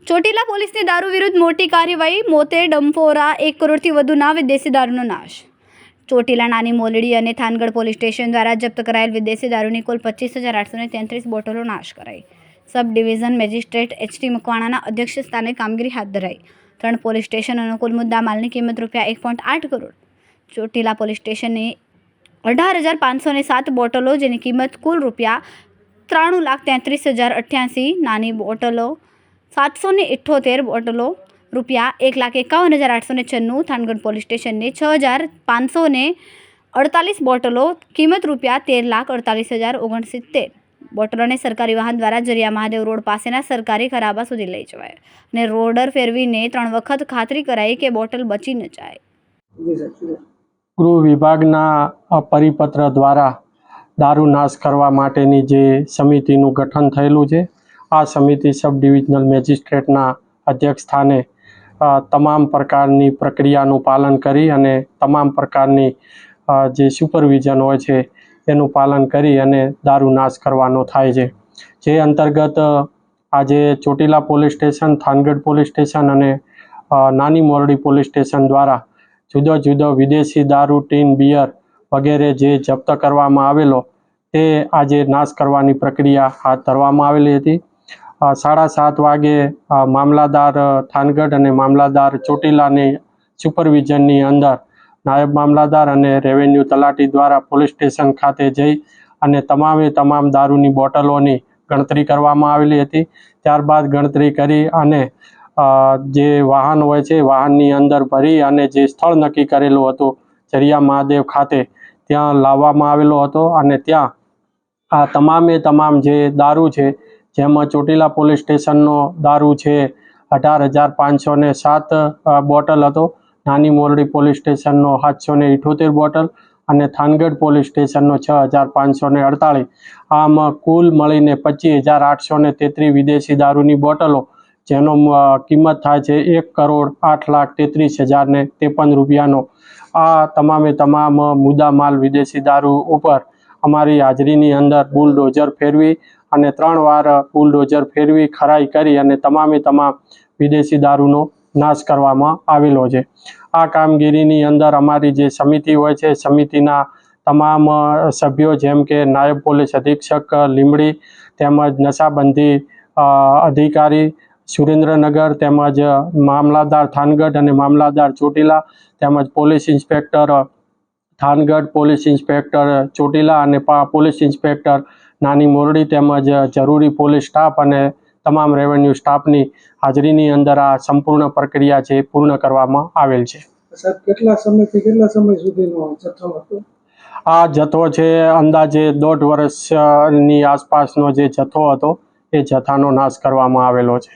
ચોટીલા પોલીસની દારૂ વિરુદ્ધ મોટી કાર્યવાહી, મોતે ડંફોરા 1 કરોડથી વધુના વિદેશી દારૂનો નાશ। ચોટીલા નાની મોલડી અને થાનગઢ પોલીસ સ્ટેશન દ્વારા જપ્ત કરાયેલ વિદેશી દારૂની કુલ 25,833 બોટલો નાશ કરાઈ। સબ ડિવિઝન મેજિસ્ટ્રેટ એચ.ટી. મકવાણાના અધ્યક્ષ સ્થાને કામગીરી હાથ ધરાઈ। 3 પોલીસ સ્ટેશનોનો કુલ મુદ્દા માલની કિંમત ₹1.8 કરોડ। ચોટીલા પોલીસ સ્ટેશનની 18,507 બોટલો, જેની કિંમત કુલ ₹93,33,088, નાની બોટલો 778 બોટલો, ₹1,51,896। થાનગઢ પોલીસ સ્ટેશનની 6,548 બોટલો, કિંમત ₹13,48,069 બોટલોને સરકારી વાહન દ્વારા જરિયા મહાદેવ રોડ પાસેના સરકારી ખરાબા સુધી લઈ જવાય અને રોડર ફેરવીને 3 વખત ખાતરી કરાઈ કે બોટલ બચી ન જાય। ગૃહ વિભાગના પરિપત્ર દ્વારા દારૂ નાશ કરવા માટેની જે સમિતિનું ગઠન થયેલું છે, આ સમિતિ સબ ડિવિઝનલ મેજિસ્ટ્રેટના અધ્યક્ષ સ્થાને તમામ પ્રકારની પ્રક્રિયાનું પાલન કરી અને તમામ પ્રકારની જે સુપરવિઝન હોય છે એનું પાલન કરી અને દારૂ નાશ કરવાનો થાય છે। જે અંતર્ગત આજે Chotila police station, Thangadh police station અને નાની મોરડી પોલીસ સ્ટેશન દ્વારા જુદો જુદો વિદેશી દારૂ, ટીન, બિયર વગેરે જે જપ્ત કરવામાં આવેલો તે આજે નાશ કરવાની પ્રક્રિયા હાથ ધરવામાં આવેલી હતી। 7:30 વાગે મામલાદાર થાનગઢ અને મામલાદાર ચોટીલાની સુપરવિઝનની અંદર નાયબ મામલાદાર અને રેવન્યુ તલાટી દ્વારા પોલીસ સ્ટેશન ખાતે જઈ અને તમામ દારૂની બોટલોની ગણતરી કરવામાં આવેલી હતી। ત્યારબાદ ગણતરી કરી અને જે વાહન હોય છે વાહનની અંદર ભરી અને જે સ્થળ નક્કી કરેલું હતું જરિયા મહાદેવ ખાતે ત્યાં લાવવામાં આવેલો હતો અને ત્યાં આ તમામ જે દારૂ છે, જેમાં ચોટીલા પોલીસ સ્ટેશનનો દારૂ છે 18,507 બોટલ હતો, નાની મોરડી પોલીસ સ્ટેશનનો 778 બોટલ અને થાનગઢ પોલીસ સ્ટેશનનો 6,548, આમ કુલ મળીને 25,833 વિદેશી દારૂની બોટલો, જેનો કિંમત થાય છે ₹1,08,33,053 આ તમામ મુદ્દામાલ વિદેશી દારૂ ઉપર અમારી હાજરીની અંદર બુલડોઝર ફેરવી અને 3 વાર બુલડોઝર ફેરવી ખરાઈ કરી અને તમામ વિદેશી દારૂનો નાશ કરવામાં આવેલો છે। આ કામગીરીની અંદર અમારી જે સમિતિ હોય છે, સમિતિના તમામ સભ્યો જેમ કે નાયબ પોલીસ અધિક્ષક લીંબડી તેમજ નશાબંધી અધિકારી સુરેન્દ્રનગર તેમજ મામલાદાર થાનગઢ અને મામલાદાર ચોટીલા તેમજ police inspector Thangadh, police inspector Chotila અને પોલીસ ઇન્સ્પેક્ટર નાની મોરડી તેમજ જરૂરી પોલીસ સ્ટાફ અને તમામ રેવન્યુ સ્ટાફની હાજરીની અંદર આ સંપૂર્ણ પ્રક્રિયા છે પૂર્ણ કરવામાં આવેલ છે। કેટલા સમયથી કેટલા સમય સુધીનો જથ્થો હતો? આ જથ્થો છે અંદાજે 1.5 વર્ષની આસપાસનો જે જથ્થો હતો એ જથ્થાનો નાશ કરવામાં આવેલો છે।